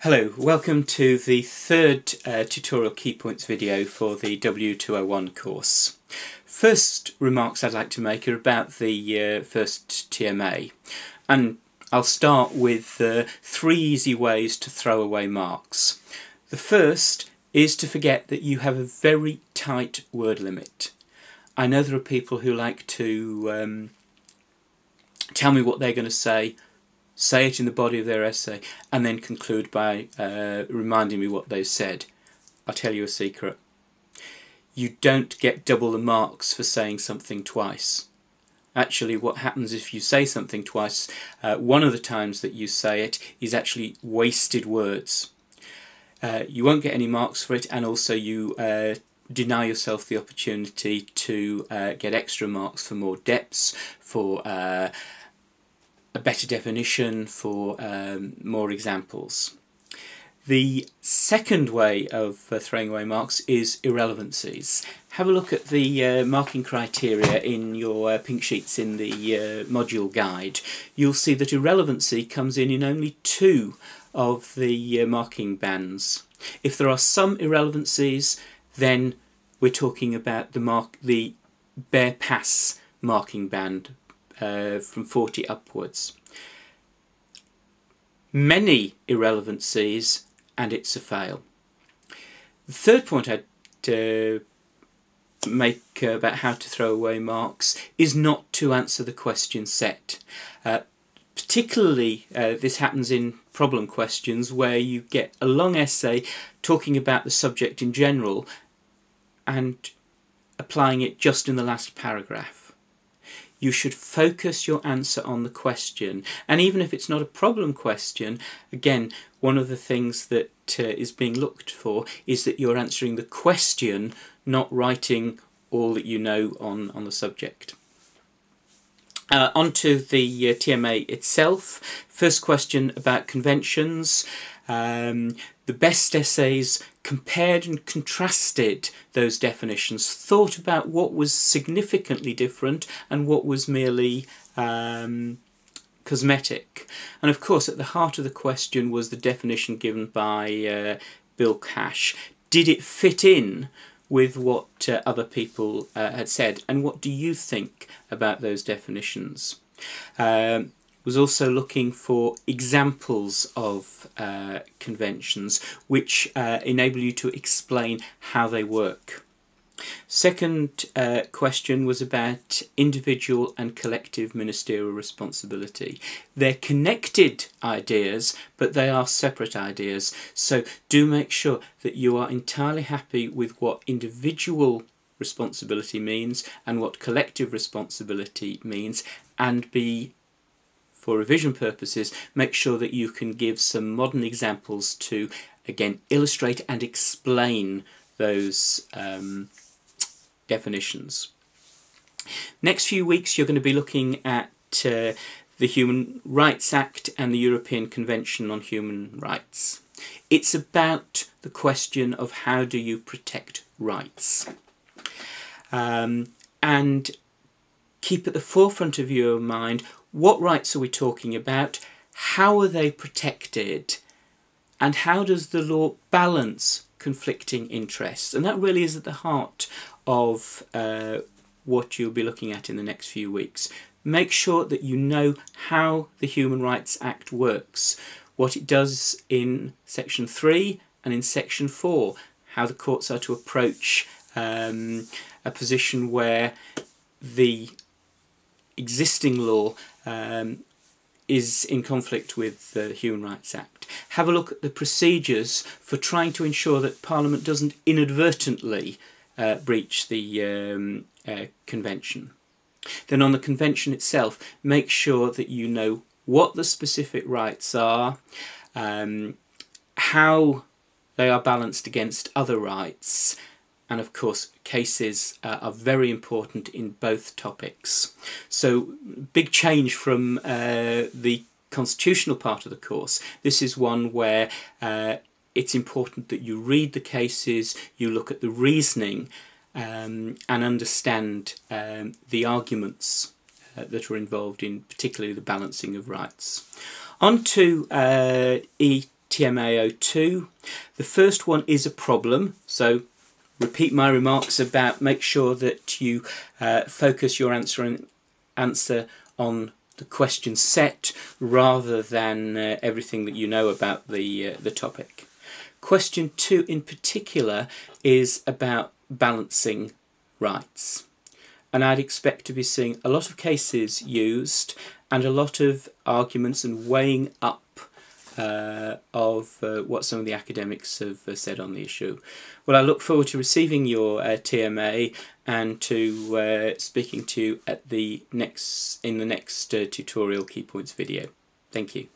Hello, welcome to the third tutorial key points video for the W201 course. First remarks I'd like to make are about the first TMA, and I'll start with 3 easy ways to throw away marks. The first is to forget that you have a very tight word limit. I know there are people who like to tell me what they're going to say it in the body of their essay, and then conclude by reminding me what they've said. I'll tell you a secret. You don't get double the marks for saying something twice. Actually, what happens if you say something twice, one of the times that you say it is actually wasted words. You won't get any marks for it, and also you deny yourself the opportunity to get extra marks for more depths, for a better definition, for more examples. The second way of throwing away marks is irrelevancies. Have a look at the marking criteria in your pink sheets in the module guide. You'll see that irrelevancy comes in only 2 of the marking bands. If there are some irrelevancies, then we're talking about the bare pass marking band from 40 upwards. Many irrelevancies and it's a fail. The third point I'd make about how to throw away marks is not to answer the question set. Particularly this happens in problem questions where you get a long essay talking about the subject in general and applying it just in the last paragraph. You should focus your answer on the question, and even if it's not a problem question, again, one of the things that is being looked for is that you're answering the question, not writing all that you know on the subject. On to the TMA itself. First question about conventions. The best essays compared and contrasted those definitions, thought about what was significantly different and what was merely cosmetic. And of course at the heart of the question was the definition given by Bill Cash. Did it fit in with what other people had said, and what do you think about those definitions? Was also looking for examples of conventions which enable you to explain how they work. Second question was about individual and collective ministerial responsibility. They're connected ideas, but they are separate ideas, so do make sure that you are entirely happy with what individual responsibility means and what collective responsibility means, and for revision purposes, make sure that you can give some modern examples to, again, illustrate and explain those definitions. Next few weeks you're going to be looking at the Human Rights Act and the European Convention on Human Rights. It's about the question of how do you protect rights. And keep at the forefront of your mind, what rights are we talking about, how are they protected, and how does the law balance conflicting interests? And that really is at the heart of what you'll be looking at in the next few weeks. Make sure that you know how the Human Rights Act works, what it does in Section 3 and in Section 4, how the courts are to approach a position where the existing law is in conflict with the Human Rights Act. Have a look at the procedures for trying to ensure that Parliament doesn't inadvertently breach the convention. Then on the convention itself, make sure that you know what the specific rights are, how they are balanced against other rights, and of course cases are very important in both topics. So big change from the constitutional part of the course. This is one where it's important that you read the cases, you look at the reasoning and understand the arguments that are involved in particularly the balancing of rights. On to TMA02. The first one is a problem, so repeat my remarks about make sure that you focus your answer on the question set rather than everything that you know about the topic. Question 2 in particular is about balancing rights, and I'd expect to be seeing a lot of cases used and a lot of arguments and weighing up of what some of the academics have said on the issue. Well, I look forward to receiving your TMA and to speaking to you in the next tutorial key points video. Thank you.